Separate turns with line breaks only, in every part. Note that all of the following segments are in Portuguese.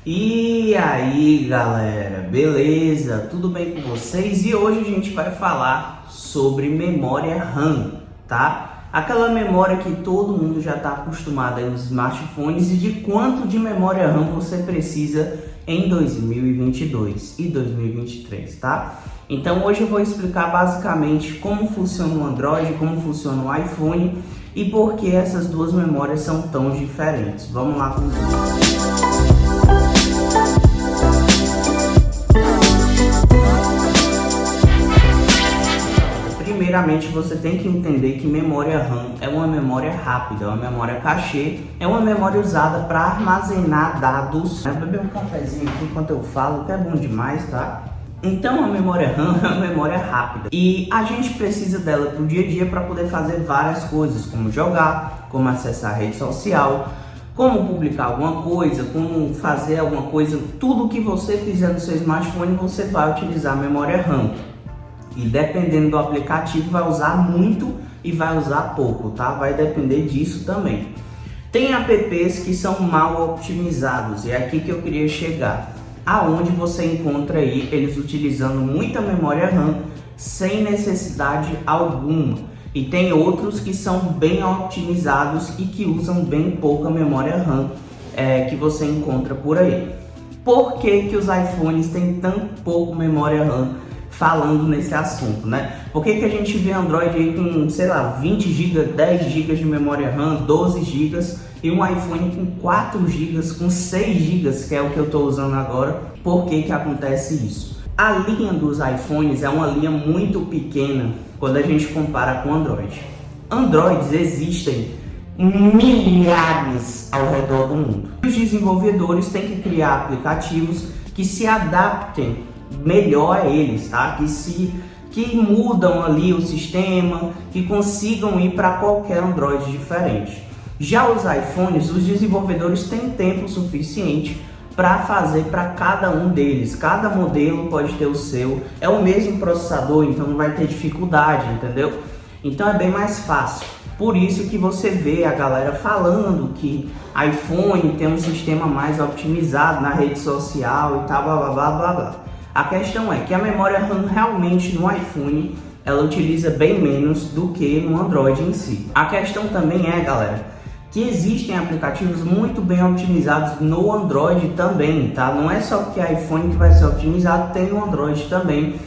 E aí galera, beleza? Tudo bem com vocês? E hoje a gente vai falar sobre memória RAM, tá? Aquela memória que todo mundo já está acostumado aí nos smartphones e de quanto de memória RAM você precisa em 2022 e 2023, tá? Então hoje eu vou explicar basicamente como funciona o Android, como funciona o iPhone e por que essas duas memórias são tão diferentes. Vamos lá comigo. Primeiramente, você tem que entender que memória RAM é uma memória rápida, é uma memória cachê, é uma memória usada para armazenar dados. Vou beber um cafezinho aqui enquanto eu falo, que é bom demais, tá? Então a memória RAM é uma memória rápida e a gente precisa dela para o dia a dia para poder fazer várias coisas, como jogar, como acessar a rede social, como publicar alguma coisa, como fazer alguma coisa. Tudo que você fizer no seu smartphone você vai utilizar a memória RAM. E dependendo do aplicativo vai usar muito e vai usar pouco, tá? Vai depender disso também. Tem apps que são mal optimizados e é aqui que eu queria chegar. Aonde você encontra aí eles utilizando muita memória RAM sem necessidade alguma. E tem outros que são bem optimizados e que usam bem pouca memória RAM que você encontra por aí. Por que os iPhones têm tão pouco memória RAM? Falando nesse assunto, né? Por que a gente vê Android aí com, sei lá, 20 GB, 10 GB de memória RAM, 12 GB e um iPhone com 4 GB, com 6 GB, que é o que eu estou usando agora? Por que acontece isso? A linha dos iPhones é uma linha muito pequena quando a gente compara com Android. Androids existem milhares ao redor do mundo. Os desenvolvedores têm que criar aplicativos que se adaptem melhor a eles, tá? Que mudam ali o sistema, que consigam ir para qualquer Android diferente. Já os iPhones, os desenvolvedores têm tempo suficiente para fazer para cada um deles. Cada modelo pode ter o seu, é o mesmo processador, então não vai ter dificuldade, entendeu? Então é bem mais fácil. Por isso que você vê a galera falando que iPhone tem um sistema mais otimizado na rede social e tal, blá blá blá blá blá. A questão é que a memória RAM realmente no iPhone ela utiliza bem menos do que no Android em si. A questão também é, galera, que existem aplicativos muito bem otimizados no Android também, tá? Não é só porque é iPhone que vai ser otimizado, tem no Android também.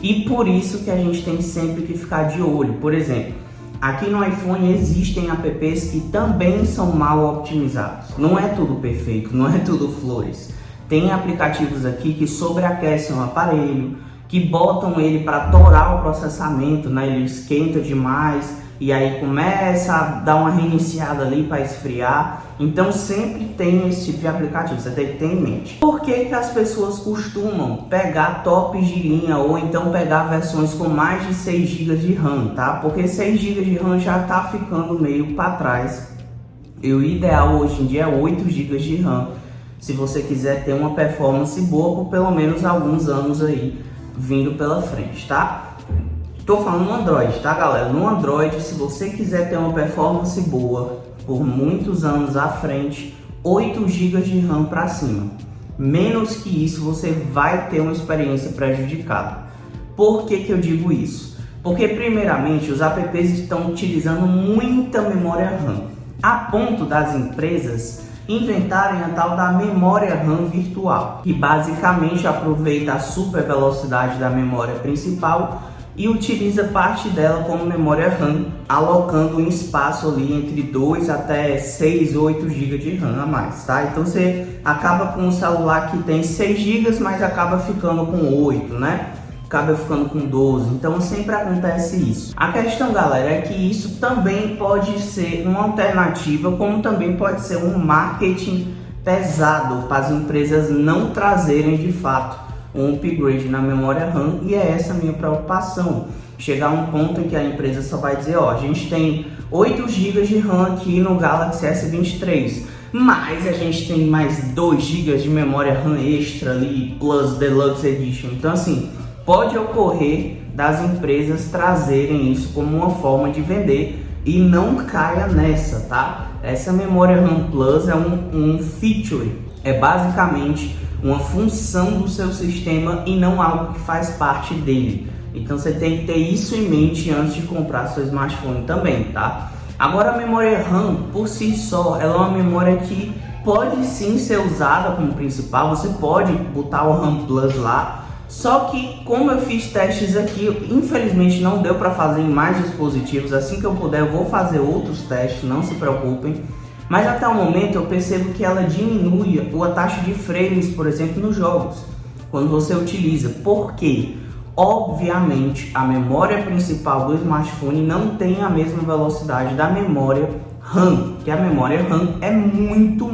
E por isso que a gente tem sempre que ficar de olho. Por exemplo, aqui no iPhone existem apps que também são mal optimizados. Não é tudo perfeito, não é tudo flores. Tem aplicativos aqui que sobreaquecem o aparelho, que botam ele para torar o processamento, né? Ele esquenta demais e aí começa a dar uma reiniciada ali para esfriar. Então sempre tem esse tipo de aplicativo, você tem que ter em mente. Por que as pessoas costumam pegar tops de linha ou então pegar versões com mais de 6 GB de RAM, tá? Porque 6 GB de RAM já está ficando meio para trás. E o ideal hoje em dia é 8 GB de RAM. Se você quiser ter uma performance boa por pelo menos alguns anos aí vindo pela frente, tá? Tô falando no Android, tá, galera? No Android, se você quiser ter uma performance boa por muitos anos à frente, 8 GB de RAM para cima. Menos que isso, você vai ter uma experiência prejudicada. Por que eu digo isso? Porque primeiramente os apps estão utilizando muita memória RAM, a ponto das empresas inventarem a tal da memória RAM virtual, que basicamente aproveita a super velocidade da memória principal e utiliza parte dela como memória RAM, alocando um espaço ali entre 2 até 6, 8 GB de RAM a mais, tá? Então você acaba com um celular que tem 6 GB, mas acaba ficando com 8, né? Acaba ficando com 12, então sempre acontece isso. A questão, galera, é que isso também pode ser uma alternativa, como também pode ser um marketing pesado para as empresas não trazerem de fato um upgrade na memória RAM, e é essa a minha preocupação. Chegar a um ponto em que a empresa só vai dizer, ó, a gente tem 8 GB de RAM aqui no Galaxy S23, mas a gente tem mais 2 GB de memória RAM extra ali, Plus Deluxe Edition. Então assim, pode ocorrer das empresas trazerem isso como uma forma de vender e não caia nessa, tá? Essa memória RAM Plus é um feature é basicamente uma função do seu sistema e não algo que faz parte dele. Então você tem que ter isso em mente antes de comprar seu smartphone também, tá? Agora a memória RAM por si só, ela é uma memória que pode sim ser usada como principal, você pode botar o RAM Plus lá, só que como eu fiz testes aqui, infelizmente não deu para fazer em mais dispositivos. Assim que eu puder eu vou fazer outros testes, não se preocupem. Mas até o momento eu percebo que ela diminui a taxa de frames, por exemplo, nos jogos, quando você utiliza. Por quê? Obviamente, a memória principal do smartphone não tem a mesma velocidade da memória RAM, que a memória RAM é muito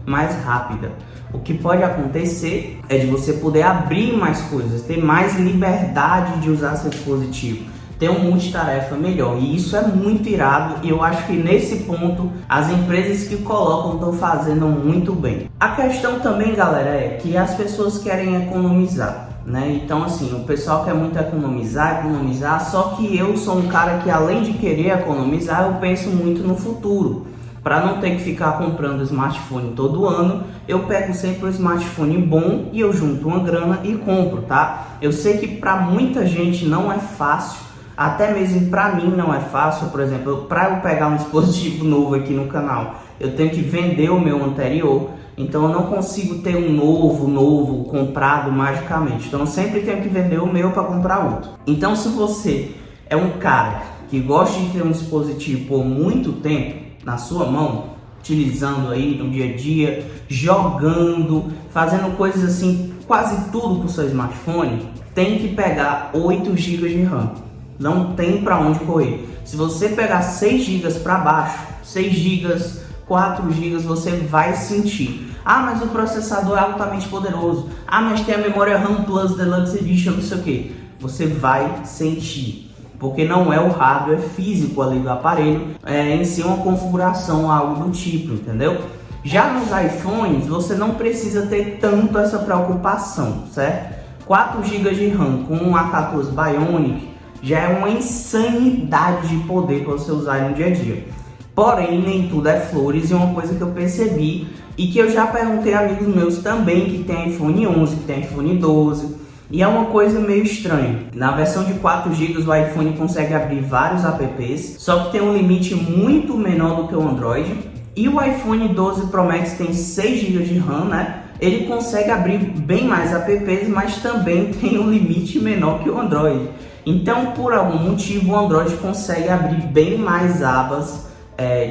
mais rápida. O que pode acontecer é de você poder abrir mais coisas, ter mais liberdade de usar seu dispositivo, ter um multitarefa melhor, e isso é muito irado, e eu acho que nesse ponto as empresas que colocam estão fazendo muito bem. A questão também, galera, é que as pessoas querem economizar, né? Então assim, o pessoal quer muito economizar, só que eu sou um cara que além de querer economizar, eu penso muito no futuro. Para não ter que ficar comprando smartphone todo ano, eu pego sempre um smartphone bom e eu junto uma grana e compro, tá? Eu sei que para muita gente não é fácil, até mesmo para mim não é fácil. Por exemplo, para eu pegar um dispositivo novo aqui no canal, eu tenho que vender o meu anterior, então eu não consigo ter um novo comprado magicamente. Então eu sempre tenho que vender o meu para comprar outro. Então se você é um cara que gosta de ter um dispositivo por muito tempo na sua mão, utilizando aí no dia a dia, jogando, fazendo coisas assim, quase tudo com o seu smartphone, tem que pegar 8 GB de RAM. Não tem para onde correr. Se você pegar 6 GB para baixo, 6 GB, 4 GB, você vai sentir. Ah, mas o processador é altamente poderoso. Ah, mas tem a memória RAM Plus Deluxe Edition, não sei o que. Você vai sentir, porque não é o hardware físico ali do aparelho, é em si uma configuração, algo do tipo, entendeu? Já nos iPhones, você não precisa ter tanto essa preocupação, certo? 4 GB de RAM com um A14 Bionic já é uma insanidade de poder para você usar no dia a dia. Porém, nem tudo é flores, e uma coisa que eu percebi e que eu já perguntei a amigos meus também que tem iPhone 11, que tem iPhone 12, e é uma coisa meio estranha. Na versão de 4 GB o iPhone consegue abrir vários apps, só que tem um limite muito menor do que o Android. E o iPhone 12 Pro Max tem 6 GB de RAM, né? Ele consegue abrir bem mais apps, mas também tem um limite menor que o Android. Então, por algum motivo, o Android consegue abrir bem mais abas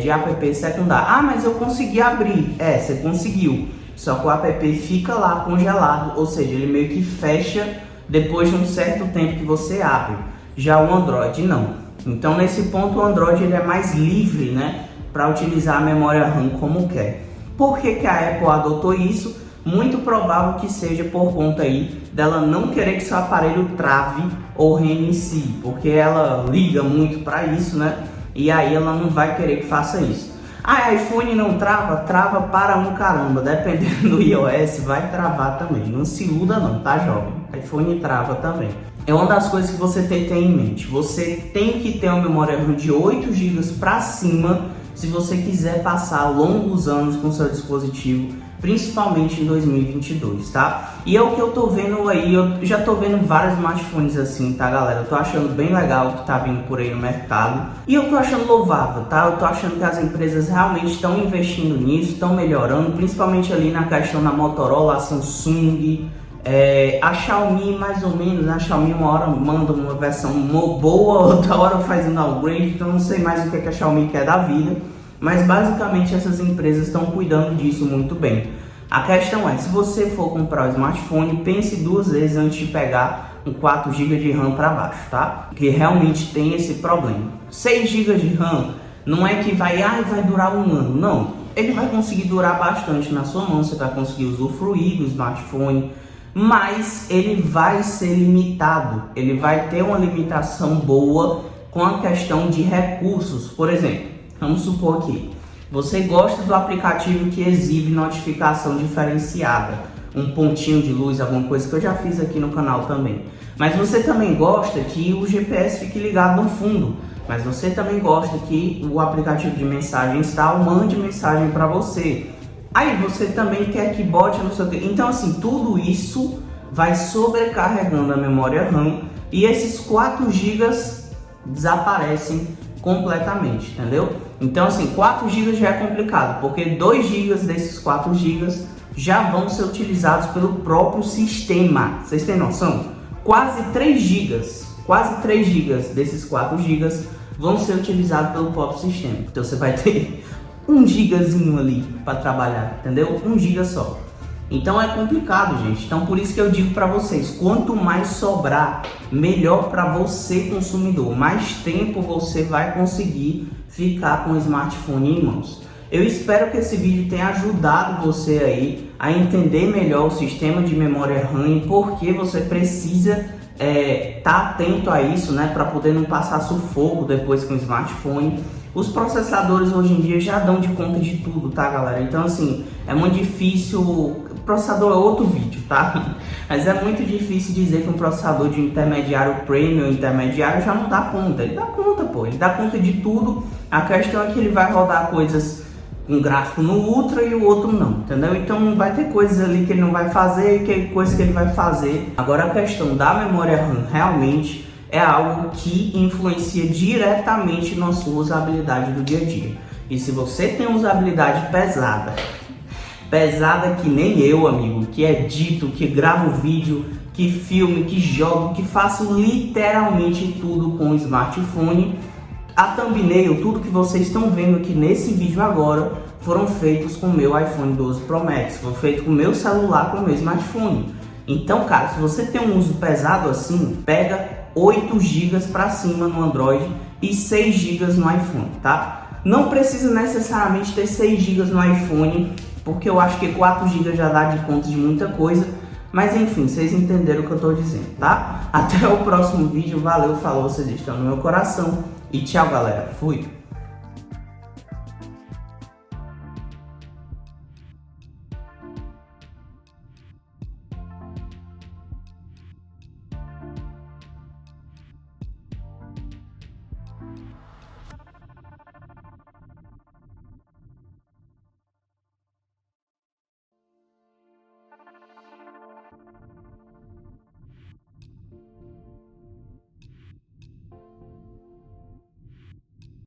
de app secundário. Ah, mas eu consegui abrir. É, você conseguiu. Só que o app fica lá congelado, ou seja, ele meio que fecha depois de um certo tempo que você abre. Já o Android não. Então nesse ponto o Android ele é mais livre, né, para utilizar a memória RAM como quer. Por que que a Apple adotou isso? Muito provável que seja por conta aí dela não querer que seu aparelho trave ou reinicie, porque ela liga muito para isso, né? E aí ela não vai querer que faça isso. Ah, iPhone não trava? Trava para um caramba, dependendo do iOS vai travar também, não se iluda não, tá jovem? iPhone trava também. É uma das coisas que você tem que ter em mente, você tem que ter uma memória RAM de 8 GB para cima se você quiser passar longos anos com seu dispositivo, principalmente em 2022, tá? E é o que eu tô vendo aí, eu já tô vendo vários smartphones assim, tá galera? Eu tô achando bem legal o que tá vindo por aí no mercado e eu tô achando louvável, tá? Eu tô achando que as empresas realmente estão investindo nisso, estão melhorando, principalmente ali na questão da Motorola, a Samsung, a Xiaomi mais ou menos, a Xiaomi uma hora manda uma versão boa, outra hora faz um downgrade, então não sei mais o que a Xiaomi quer da vida. Mas basicamente essas empresas estão cuidando disso muito bem. A questão é, se você for comprar o smartphone, pense 2 vezes antes de pegar um 4 GB de RAM para baixo, tá? Porque realmente tem esse problema. 6 GB de RAM não é que vai durar um ano, não. Ele vai conseguir durar bastante na sua mão, você vai conseguir usufruir do smartphone, mas ele vai ser limitado. Ele vai ter uma limitação boa com a questão de recursos. Por exemplo, vamos supor que você gosta do aplicativo que exibe notificação diferenciada, um pontinho de luz, alguma coisa que eu já fiz aqui no canal também. Mas você também gosta que o GPS fique ligado no fundo, mas você também gosta que o aplicativo de mensagens tal mande mensagem para você. Aí você também quer que bote no seu... Então assim, tudo isso vai sobrecarregando a memória RAM e esses 4 GB desaparecem completamente, entendeu? Então assim, 4 GB já é complicado, porque 2 GB desses 4 GB já vão ser utilizados pelo próprio sistema. Vocês têm noção? Quase 3 GB desses 4 GB vão ser utilizados pelo próprio sistema. Então você vai ter 1 gigazinho ali para trabalhar, entendeu? 1 GB só. Então é complicado, gente. Então por isso que eu digo para vocês, quanto mais sobrar, melhor para você consumidor. Mais tempo você vai conseguir ficar com o smartphone em mãos. Eu espero que esse vídeo tenha ajudado você aí a entender melhor o sistema de memória RAM e por que você precisa tá atento a isso, né, para poder não passar sufoco depois com o smartphone. Os processadores hoje em dia já dão de conta de tudo, tá, galera? Então assim, é muito difícil, o processador é outro vídeo, tá? Mas é muito difícil dizer que um processador de intermediário premium, intermediário, já não dá conta. Ele dá conta, pô, ele dá conta de tudo. A questão é que ele vai rodar coisas um gráfico no Ultra e o outro não, entendeu? Então vai ter coisas ali que ele não vai fazer e coisas que ele vai fazer. Agora a questão da memória RAM realmente é algo que influencia diretamente na sua usabilidade do dia a dia. E se você tem usabilidade pesada que nem eu, amigo, que edito, que gravo vídeo, que filme, que jogo, que faço literalmente tudo com o smartphone, a thumbnail, tudo que vocês estão vendo aqui nesse vídeo agora, foram feitos com o meu iPhone 12 Pro Max, foram feitos com o meu celular, com o meu smartphone. Então, cara, se você tem um uso pesado assim, pega 8 GB para cima no Android e 6 GB no iPhone, tá? Não precisa necessariamente ter 6 GB no iPhone, porque eu acho que 4 GB já dá de conta de muita coisa. Mas enfim, vocês entenderam o que eu tô dizendo, tá? Até o próximo vídeo, valeu, falou, vocês estão no meu coração. E tchau, galera. Fui!